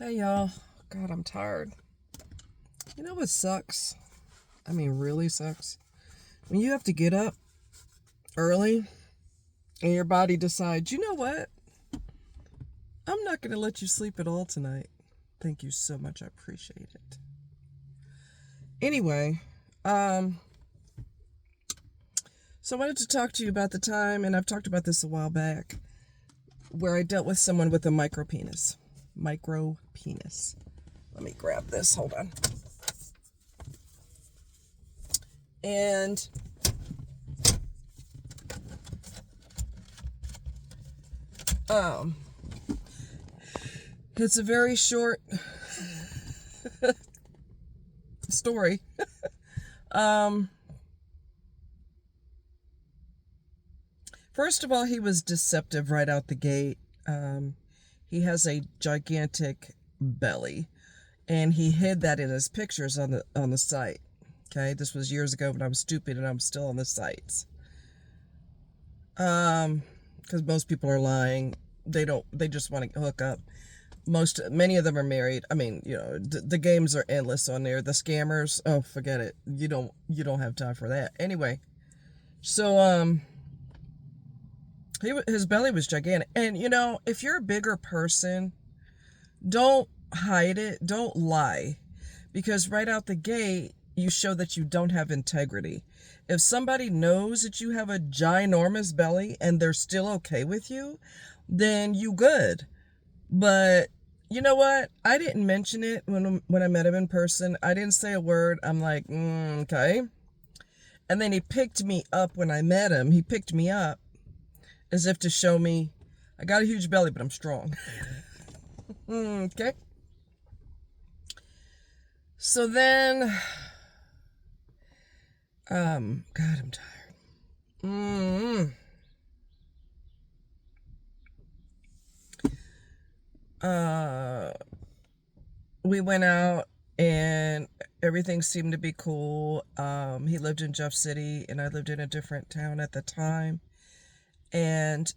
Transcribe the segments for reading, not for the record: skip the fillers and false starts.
Hey y'all. God, I'm tired. You know what sucks? I mean, really sucks? When you have to get up early and your body decides, you know what? I'm not going to let you sleep at all tonight. Thank you so much. I appreciate it. Anyway, so I wanted to talk to you about the time, and I've talked about this a while back, where I dealt with someone with a micropenis. Micropenis. Let me grab this. Hold on. And it's a very short story. First of all, he was deceptive right out the gate. He has a gigantic belly, and he hid that in his pictures on the site. Okay, this was years ago when I was stupid and I'm still on the sites. Because most people are lying. They just want to hook up. Many of them are married. I mean, the games are endless on there. The scammers, oh, forget it. You don't have time for that. Anyway, so his belly was gigantic, and if you're a bigger person, don't hide it. Don't lie, because right out the gate, you show that you don't have integrity. If somebody knows that you have a ginormous belly and they're still okay with you, then you good. But you know what? I didn't mention it when I met him in person. I didn't say a word. I'm like, okay. And then he picked me up when I met him. He picked me up as if to show me, I got a huge belly, but I'm strong. Okay. So then, God, I'm tired. We went out and everything seemed to be cool. He lived in Jeff City and I lived in a different town at the time. And,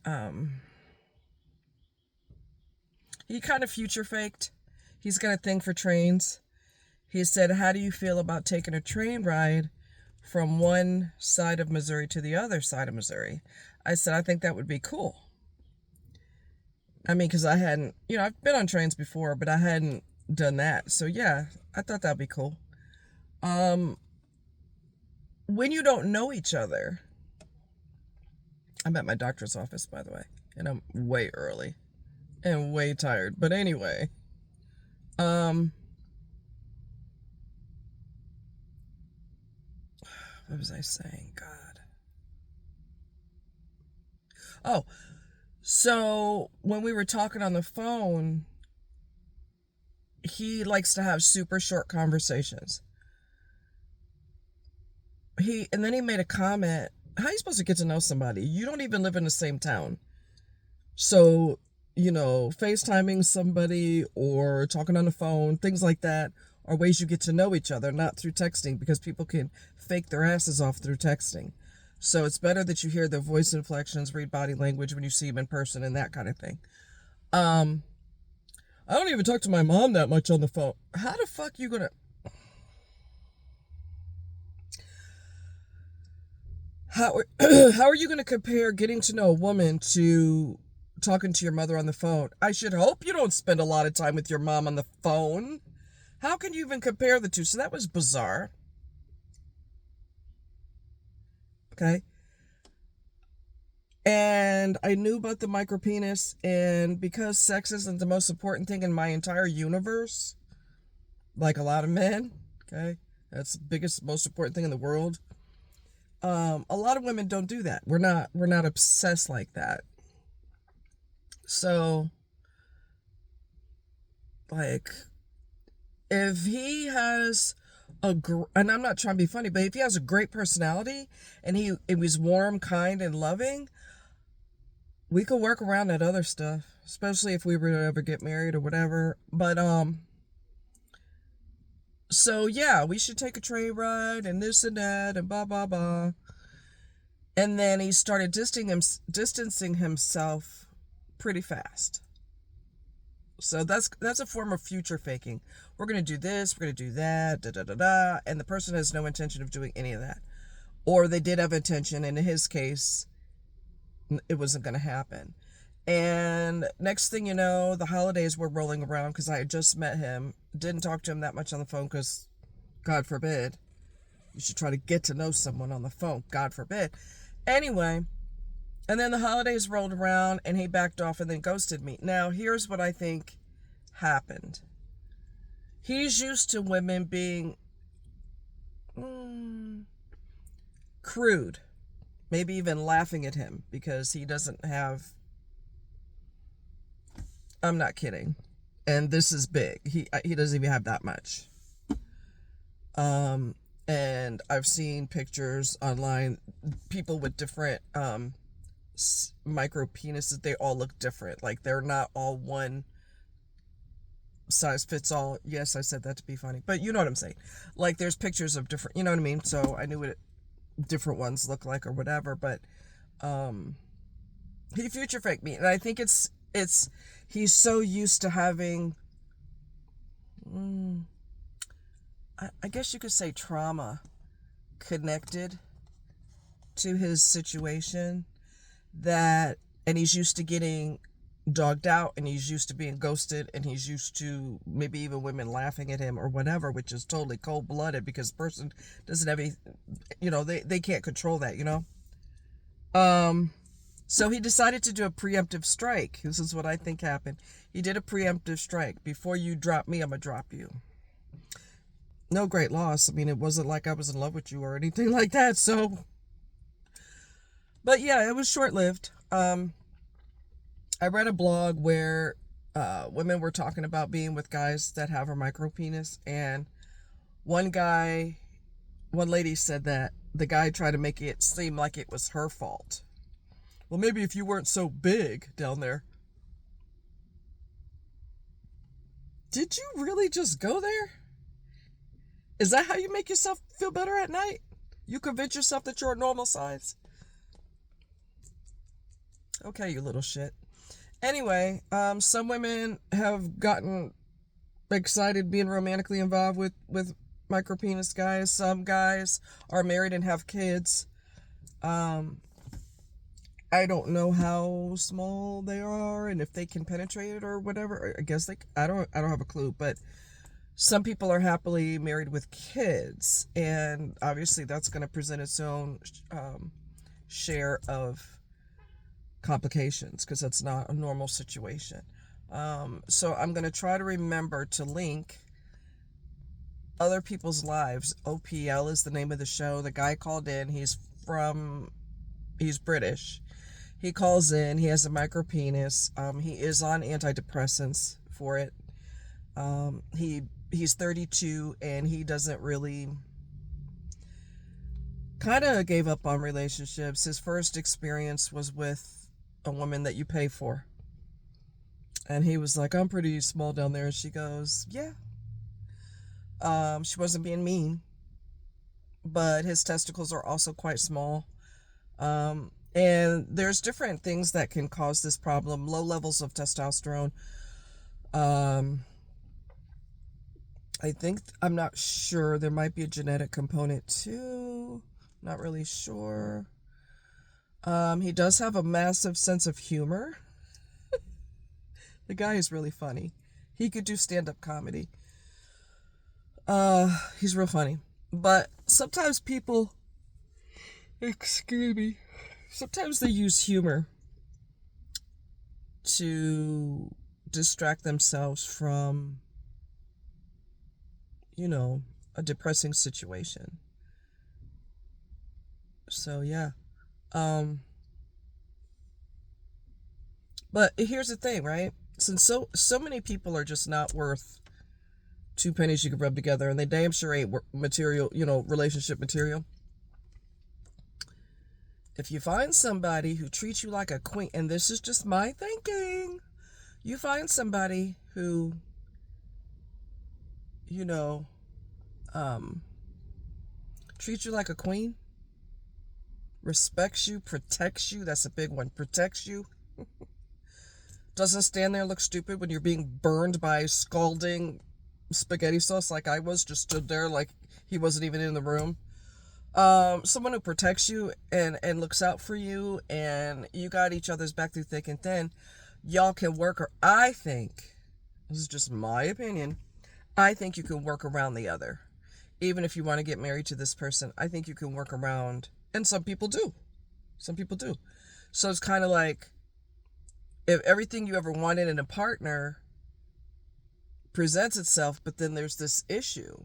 he kind of future faked. He's got a thing for trains. He said, how do you feel about taking a train ride from one side of Missouri to the other side of Missouri? I said, I think that would be cool. I mean, because I hadn't, I've been on trains before, but I hadn't done that. So yeah, I thought that'd be cool. When you don't know each other, I'm at my doctor's office, by the way, and I'm way early and way tired. But anyway, what was I saying? God. Oh, so when we were talking on the phone, he likes to have super short conversations. And then he made a comment. How are you supposed to get to know somebody? You don't even live in the same town. So, FaceTiming somebody or talking on the phone, things like that, are ways you get to know each other, not through texting, because people can fake their asses off through texting. So it's better that you hear their voice inflections, read body language when you see them in person, and that kind of thing. I don't even talk to my mom that much on the phone. How the fuck you gonna... How are you gonna compare getting to know a woman to talking to your mother on the phone? I should hope you don't spend a lot of time with your mom on the phone. How can you even compare the two? So that was bizarre. Okay. And I knew about the micropenis, and because sex isn't the most important thing in my entire universe, like a lot of men, okay, that's the biggest, most important thing in the world. A lot of women don't do that. We're not obsessed like that. So, like, if he has and I'm not trying to be funny, but if he has a great personality and it was warm, kind, and loving, we could work around that other stuff, especially if we were to ever get married or whatever. But so yeah, we should take a train ride and this and that and blah blah blah. And then he started distancing himself pretty fast. So that's a form of future faking. We're gonna do this, we're gonna do that, da da da da, and the person has no intention of doing any of that, or they did have intention, and in his case, it wasn't gonna happen. And next thing you know, the holidays were rolling around because I had just met him. Didn't talk to him that much on the phone because, God forbid, you should try to get to know someone on the phone. God forbid. Anyway, and then the holidays rolled around and he backed off and then ghosted me. Now, here's what I think happened. He's used to women being crude, maybe even laughing at him because he doesn't have. I'm not kidding. And this is big. He doesn't even have that much. And I've seen pictures online, people with different micro penises. They all look different. Like they're not all one size fits all. Yes, I said that to be funny, but you know what I'm saying. Like there's pictures of different, you know what I mean? So I knew what different ones look like or whatever, but he future faked me. And I think it's he's so used to having I guess you could say trauma connected to his situation, that, and he's used to getting dogged out, and he's used to being ghosted, and he's used to maybe even women laughing at him or whatever, which is totally cold-blooded because the person doesn't have any, they can't control that, so he decided to do a preemptive strike. This is what I think happened. He did a preemptive strike. Before you drop me, I'm gonna drop you. No great loss. I mean, it wasn't like I was in love with you or anything like that, so. But yeah, it was short-lived. I read a blog where women were talking about being with guys that have a micro penis, and one lady said that the guy tried to make it seem like it was her fault. Well, maybe if you weren't so big down there. Did you really just go there? Is that how you make yourself feel better at night? You convince yourself that you're a normal size? Okay, you little shit. Anyway, some women have gotten excited being romantically involved with micropenis guys. Some guys are married and have kids. I don't know how small they are and if they can penetrate it or whatever. I guess I don't have a clue, but some people are happily married with kids, and obviously that's going to present its own share of complications because that's not a normal situation. So I'm going to try to remember to link Other People's Lives. OPL is the name of the show. The guy called in. He's British. He calls in. He has a micro penis. He is on antidepressants for it. He's 32 and he doesn't really, kind of gave up on relationships. His first experience was with a woman that you pay for. And he was like, I'm pretty small down there. And she goes, yeah. She wasn't being mean, but his testicles are also quite small. And there's different things that can cause this problem. Low levels of testosterone. I'm not sure. There might be a genetic component too. Not really sure. He does have a massive sense of humor. The guy is really funny. He could do stand-up comedy. He's real funny. But sometimes people, excuse me, sometimes they use humor to distract themselves from, a depressing situation. So yeah. But here's the thing, right? Since so many people are just not worth two pennies you could rub together, and they damn sure ain't material, relationship material. If you find somebody who treats you like a queen, and this is just my thinking, you find somebody who, treats you like a queen, respects you, protects you, that's a big one, protects you, Doesn't stand there and look stupid when you're being burned by scalding spaghetti sauce like I was, just stood there like he wasn't even in the room. Someone who protects you and looks out for you, and you got each other's back through thick and thin. Y'all can work, or I think, this is just my opinion, I think you can work around the other. Even if you want to get married to this person, I think you can work around, and some people do. Some people do. So it's kind of like, if everything you ever wanted in a partner presents itself, but then there's this issue,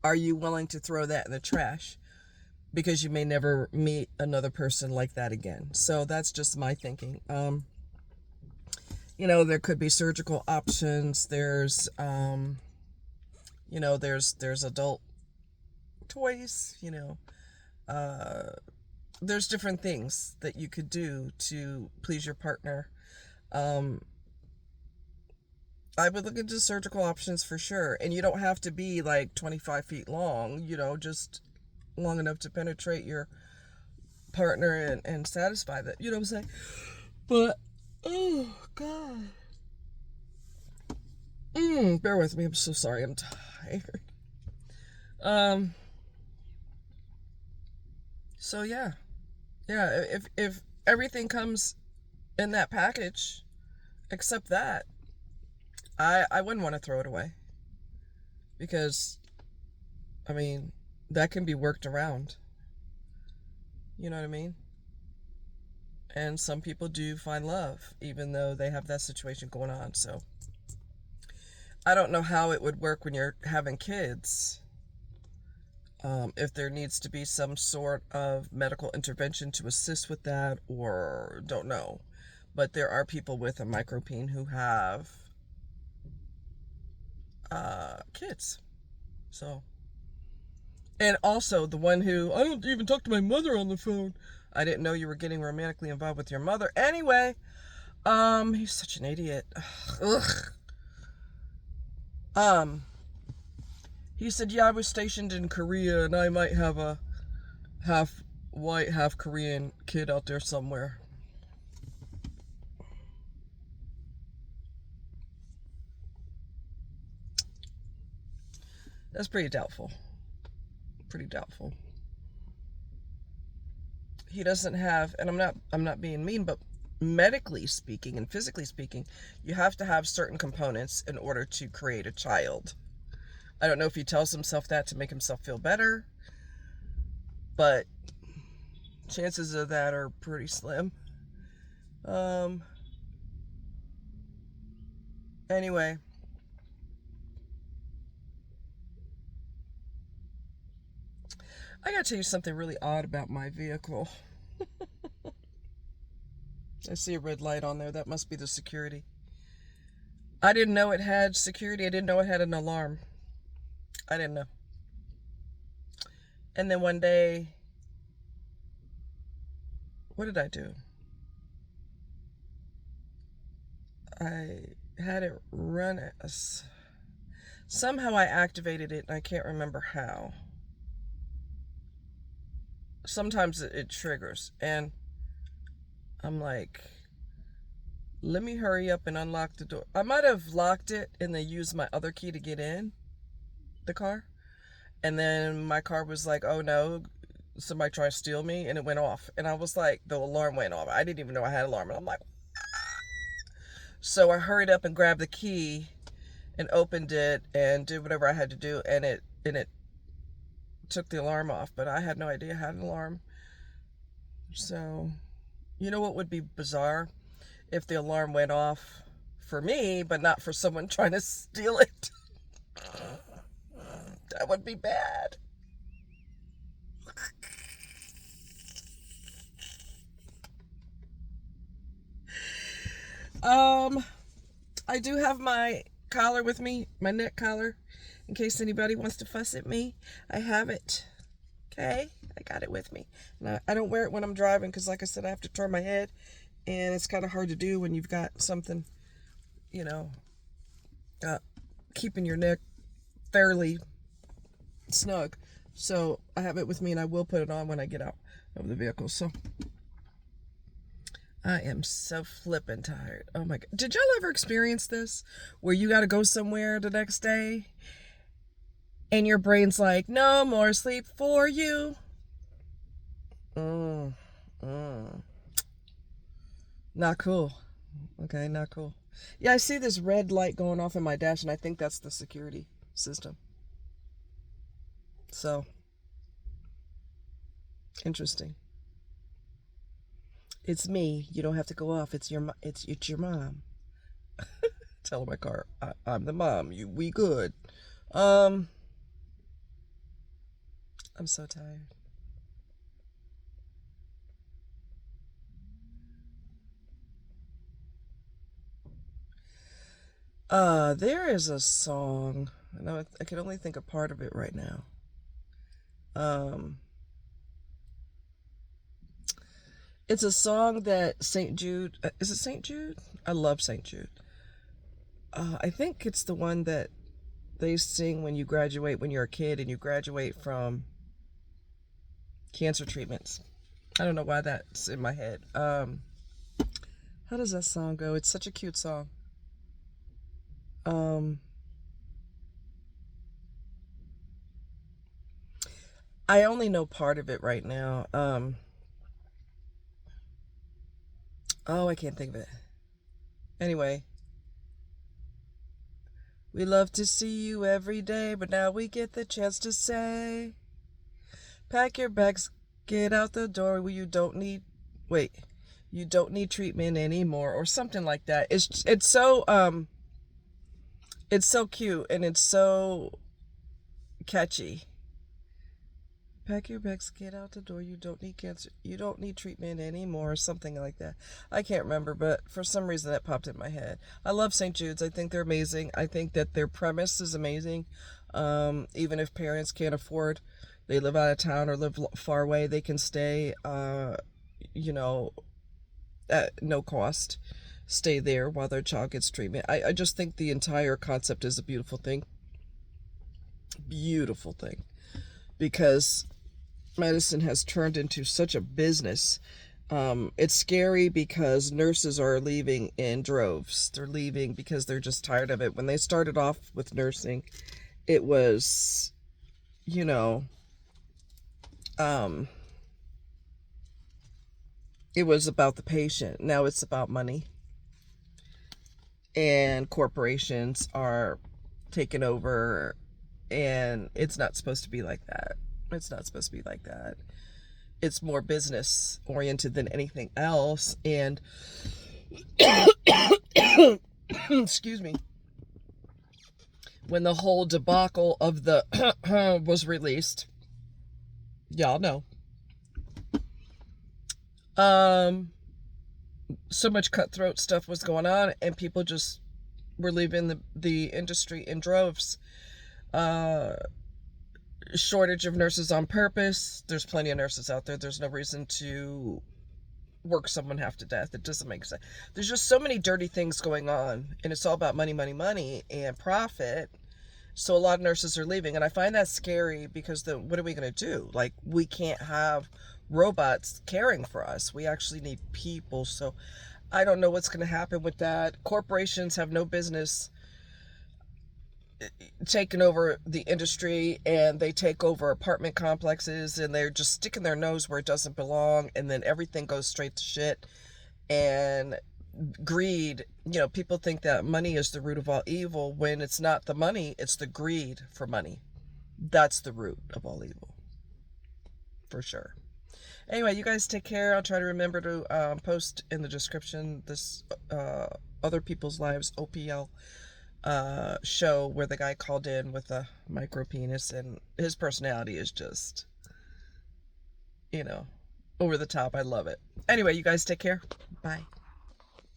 are you willing to throw that in the trash? Because you may never meet another person like that again. So that's just my thinking. There could be surgical options. There's there's adult toys, there's different things that you could do to please your partner. I would look into surgical options for sure. And you don't have to be like 25 feet long, just long enough to penetrate your partner and satisfy that. You know what I'm saying? But, oh, God. Bear with me. I'm so sorry. I'm tired. So, yeah. Yeah, if everything comes in that package, except that, I wouldn't want to throw it away. Because, that can be worked around. You know what I mean? And some people do find love, even though they have that situation going on. So, I don't know how it would work when you're having kids. If there needs to be some sort of medical intervention to assist with that, or don't know. But there are people with a micropene who have kids. So, and also the one who, I don't even talk to my mother on the phone. I didn't know you were getting romantically involved with your mother. Anyway, he's such an idiot. Ugh. He said, yeah, I was stationed in Korea and I might have a half white, half Korean kid out there somewhere. That's pretty doubtful. Pretty doubtful. He doesn't have, and I'm not being mean, but medically speaking and physically speaking, you have to have certain components in order to create a child. I don't know if he tells himself that to make himself feel better, but chances of that are pretty slim. Anyway, I gotta tell you something really odd about my vehicle. I see a red light on there. That must be the security. I didn't know it had security. I didn't know it had an alarm. I didn't know. And then one day, what did I do? I had it run. Somehow I activated it, and I can't remember how. Sometimes it triggers, and I'm like, let me hurry up and unlock the door. I might have locked it and then used my other key to get in the car. And then my car was like, oh no, somebody tried to steal me, and it went off. And I was like, the alarm went off. I didn't even know I had an alarm. And I'm like, so I hurried up and grabbed the key and opened it and did whatever I had to do. And it took the alarm off, but I had no idea I had an alarm. So, you know what would be bizarre? If the alarm went off for me, but not for someone trying to steal it. That would be bad. I do have my collar with me, my neck collar, in case anybody wants to fuss at me. I have it. Okay? I got it with me. And I don't wear it when I'm driving because, like I said, I have to turn my head. And it's kind of hard to do when you've got something, keeping your neck fairly snug. So I have it with me, and I will put it on when I get out of the vehicle. So I am so flippin' tired. Oh my God. Did y'all ever experience this? Where you got to go somewhere the next day and your brain's like, no more sleep for you. Mm, mm. Not cool. Okay, not cool. Yeah, I see this red light going off in my dash, and I think that's the security system. So, interesting. It's me. You don't have to go off. It's your mom. Tell my car, I'm the mom. We good. Um, I'm so tired. There is a song. I know I can only think of part of it right now. Um, it's a song that St Jude. Is it St Jude? I love St Jude. I think it's the one that they sing when you graduate when you're a kid and you graduate from cancer treatments. I don't know why that's in my head. How does that song go? It's such a cute song. Um, I only know part of it right now. Oh, I can't think of it. Anyway, we love to see you every day, but now we get the chance to say, pack your bags, get out the door. You don't need, wait, you don't need treatment anymore, or something like that. It's so cute and it's so catchy. Pack your bags, get out the door. You don't need cancer. You don't need treatment anymore, or something like that. I can't remember, but for some reason that popped in my head. I love St. Jude's. I think they're amazing. I think that their premise is amazing. Even if parents can't afford, they live out of town or live far away, they can stay, you know, at no cost. Stay there while their child gets treatment. I just think the entire concept is a beautiful thing. Beautiful thing. Because medicine has turned into such a business. It's scary because nurses are leaving in droves. They're leaving because they're just tired of it. When they started off with nursing, it was, you know, um, it was about the patient. Now it's about money. And corporations are taking over, and it's not supposed to be like that. It's not supposed to be like that. It's more business oriented than anything else. And excuse me, when the whole debacle of the was released, y'all know, so much cutthroat stuff was going on, and people just were leaving the industry in droves. Shortage of nurses on purpose. There's plenty of nurses out there. There's no reason to work someone half to death. It doesn't make sense. There's just so many dirty things going on, and it's all about money, money, money, and profit. So a lot of nurses are leaving, and I find that scary because what are we going to do? Like, we can't have robots caring for us. We actually need people. So I don't know what's going to happen with that. Corporations have no business taking over the industry, and they take over apartment complexes, and they're just sticking their nose where it doesn't belong, and then everything goes straight to shit. And greed, people think that money is the root of all evil, when it's not the money, it's the greed for money. That's the root of all evil, for sure. Anyway, you guys take care. I'll try to remember to post in the description this Other People's Lives OPL show where the guy called in with a micropenis, and his personality is just, over the top. I love it. Anyway, you guys take care. Bye.